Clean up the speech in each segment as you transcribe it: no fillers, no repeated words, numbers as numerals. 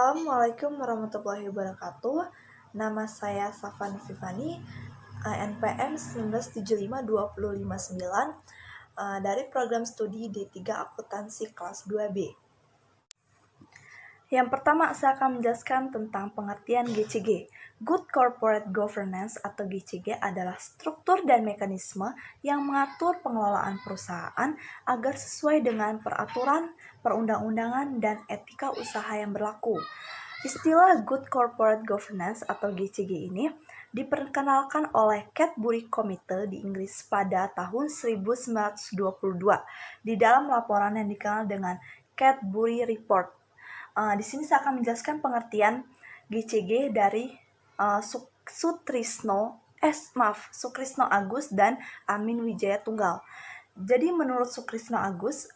Assalamualaikum warahmatullahi wabarakatuh. Nama saya Safan Fifani, NPM 1975259 dari program studi D3 Akuntansi kelas 2B. Yang pertama, saya akan menjelaskan tentang pengertian GCG. Good Corporate Governance atau GCG adalah struktur dan mekanisme yang mengatur pengelolaan perusahaan agar sesuai dengan peraturan, perundang-undangan, dan etika usaha yang berlaku. Istilah Good Corporate Governance atau GCG ini diperkenalkan oleh Cadbury Committee di Inggris pada tahun 1922 di dalam laporan yang dikenal dengan Cadbury Report. Di sini saya akan menjelaskan pengertian GCG dari Sukrisno Agus dan Amin Wijaya Tunggal. Jadi menurut Sukrisno Agus,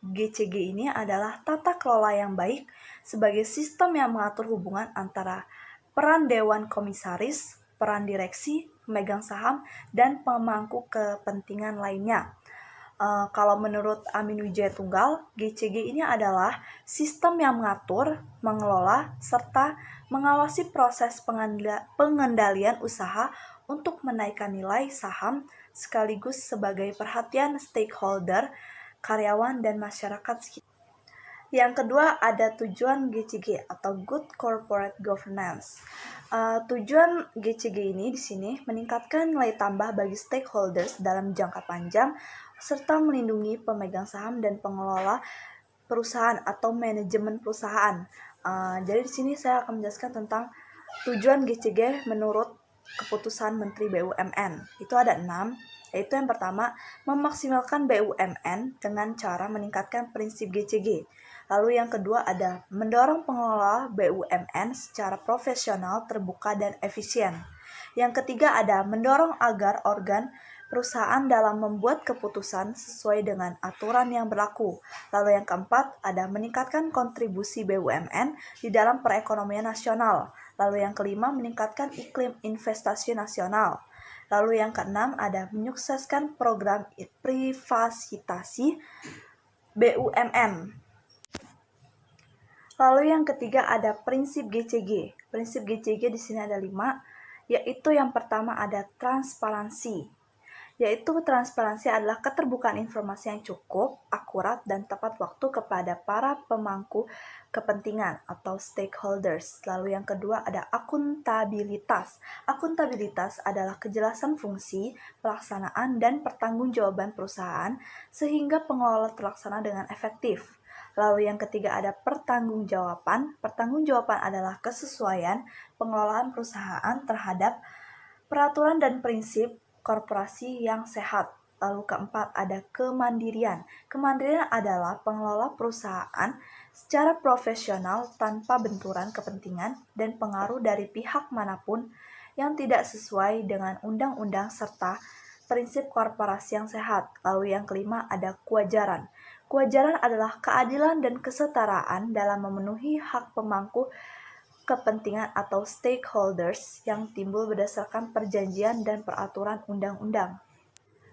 GCG ini adalah tata kelola yang baik sebagai sistem yang mengatur hubungan antara peran dewan komisaris, peran direksi, pemegang saham, dan pemangku kepentingan lainnya. Kalau menurut Amin Wijaya Tunggal, GCG ini adalah sistem yang mengatur, mengelola, serta mengawasi proses pengendalian usaha untuk menaikkan nilai saham sekaligus sebagai perhatian stakeholder, karyawan, dan masyarakat sekitar. Yang kedua ada tujuan GCG atau Good Corporate Governance. Tujuan GCG ini di sini meningkatkan nilai tambah bagi stakeholders dalam jangka panjang serta melindungi pemegang saham dan pengelola perusahaan atau manajemen perusahaan. Jadi di sini saya akan menjelaskan tentang tujuan GCG menurut keputusan Menteri BUMN. Itu ada 6, yaitu yang pertama, memaksimalkan BUMN dengan cara meningkatkan prinsip GCG. Lalu yang kedua ada mendorong pengelola BUMN secara profesional, terbuka, dan efisien. Yang ketiga ada mendorong agar organ perusahaan dalam membuat keputusan sesuai dengan aturan yang berlaku. Lalu yang keempat ada meningkatkan kontribusi BUMN di dalam perekonomian nasional. Lalu yang kelima meningkatkan iklim investasi nasional. Lalu yang keenam ada menyukseskan program privatisasi BUMN. Lalu yang ketiga ada prinsip GCG. Prinsip GCG di sini ada 5, yaitu yang pertama ada transparansi. Yaitu transparansi adalah keterbukaan informasi yang cukup, akurat, dan tepat waktu kepada para pemangku kepentingan atau stakeholders. Lalu yang kedua ada akuntabilitas. Akuntabilitas adalah kejelasan fungsi, pelaksanaan, dan pertanggungjawaban perusahaan sehingga pengelola terlaksana dengan efektif. Lalu yang ketiga ada pertanggungjawaban. Pertanggungjawaban adalah kesesuaian pengelolaan perusahaan terhadap peraturan dan prinsip korporasi yang sehat. Lalu keempat ada kemandirian. Kemandirian adalah pengelola perusahaan secara profesional tanpa benturan kepentingan dan pengaruh dari pihak manapun yang tidak sesuai dengan undang-undang serta prinsip korporasi yang sehat. Lalu yang kelima ada kewajaran. Kewajaran adalah keadilan dan kesetaraan dalam memenuhi hak pemangku kepentingan atau stakeholders yang timbul berdasarkan perjanjian dan peraturan undang-undang.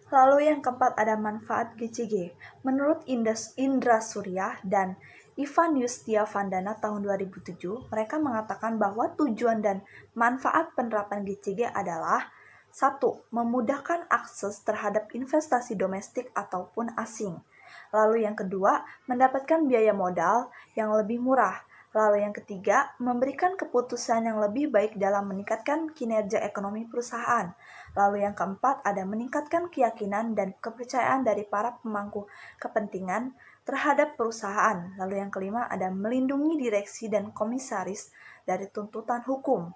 Lalu yang keempat ada manfaat GCG. Menurut Indra Surya dan Ivan Yustiavandana tahun 2007, mereka mengatakan bahwa tujuan dan manfaat penerapan GCG adalah 1. Memudahkan akses terhadap investasi domestik ataupun asing. Lalu yang kedua, mendapatkan biaya modal yang lebih murah. Lalu yang ketiga, memberikan keputusan yang lebih baik dalam meningkatkan kinerja ekonomi perusahaan. Lalu yang keempat, ada meningkatkan keyakinan dan kepercayaan dari para pemangku kepentingan terhadap perusahaan. Lalu yang kelima, ada melindungi direksi dan komisaris dari tuntutan hukum.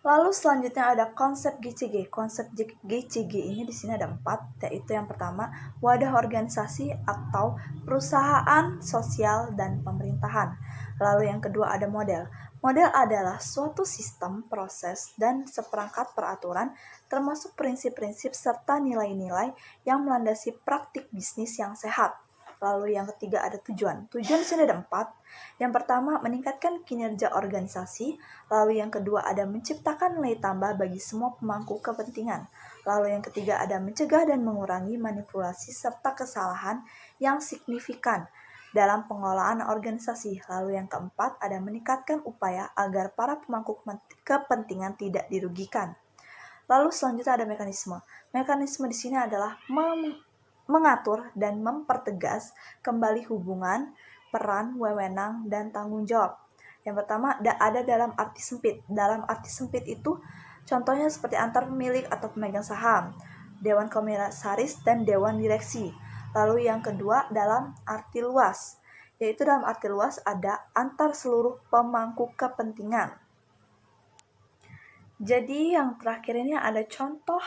Lalu selanjutnya ada konsep GCG. Konsep GCG ini di sini ada 4, yaitu yang pertama, wadah organisasi atau perusahaan sosial dan pemerintahan. Lalu yang kedua ada model. Model adalah suatu sistem, proses, dan seperangkat peraturan termasuk prinsip-prinsip serta nilai-nilai yang melandasi praktik bisnis yang sehat. Lalu yang ketiga ada tujuan. Tujuan di sini ada 4. Yang pertama meningkatkan kinerja organisasi. Lalu yang kedua ada menciptakan nilai tambah bagi semua pemangku kepentingan. Lalu yang ketiga ada mencegah dan mengurangi manipulasi serta kesalahan yang signifikan dalam pengelolaan organisasi. Lalu yang keempat ada meningkatkan upaya agar para pemangku kepentingan tidak dirugikan. Lalu selanjutnya ada mekanisme. Mekanisme di sini adalah mengatur dan mempertegas kembali hubungan, peran, wewenang, dan tanggung jawab. Yang pertama ada dalam arti sempit. Dalam arti sempit itu contohnya seperti antar pemilik atau pemegang saham, dewan komisaris, dan dewan direksi. Lalu yang kedua dalam arti luas, yaitu dalam arti luas ada antar seluruh pemangku kepentingan. Jadi yang terakhir ini ada contoh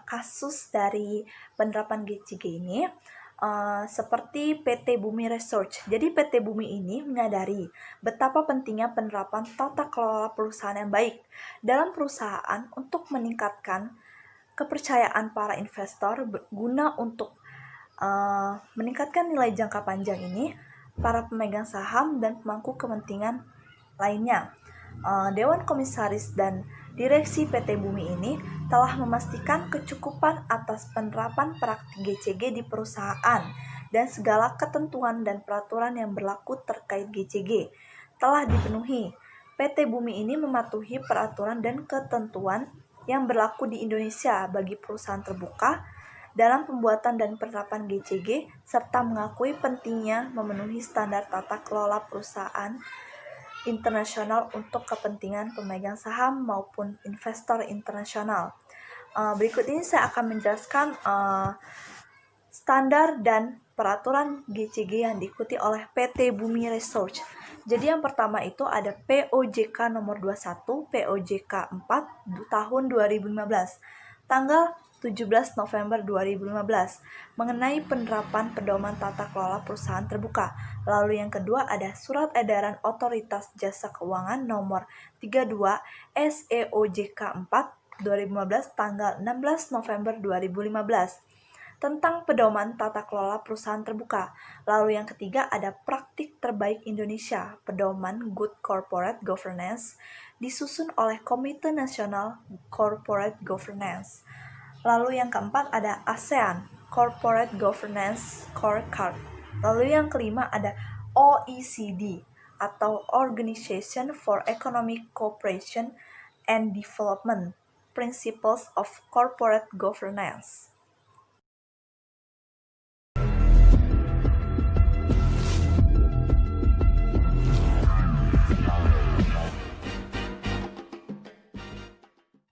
kasus dari penerapan GCG ini, seperti PT Bumi Research. Jadi PT Bumi ini menyadari betapa pentingnya penerapan tata kelola perusahaan yang baik dalam perusahaan untuk meningkatkan kepercayaan para investor guna untuk meningkatkan nilai jangka panjang ini para pemegang saham dan pemangku kepentingan lainnya. Dewan Komisaris dan Direksi PT Bumi ini telah memastikan kecukupan atas penerapan praktik GCG di perusahaan dan segala ketentuan dan peraturan yang berlaku terkait GCG telah dipenuhi. PT Bumi ini mematuhi peraturan dan ketentuan yang berlaku di Indonesia bagi perusahaan terbuka dalam pembuatan dan penerapan GCG serta mengakui pentingnya memenuhi standar tata kelola perusahaan internasional untuk kepentingan pemegang saham maupun investor internasional. Berikut ini saya akan menjelaskan standar dan peraturan GCG yang diikuti oleh PT Bumi Research. Jadi yang pertama itu ada POJK nomor 21, POJK 4 tahun 2015, tanggal 17 November 2015, mengenai penerapan pedoman tata kelola perusahaan terbuka. Lalu yang kedua ada Surat Edaran Otoritas Jasa Keuangan nomor 32 SEOJK 4 2015 tanggal 16 November 2015 tentang pedoman tata kelola perusahaan terbuka. Lalu yang ketiga ada Praktik Terbaik Indonesia, Pedoman Good Corporate Governance, disusun oleh Komite Nasional Corporate Governance. Lalu yang keempat ada ASEAN Corporate Governance Scorecard. Lalu yang kelima ada OECD atau Organization for Economic Cooperation and Development, Principles of Corporate Governance.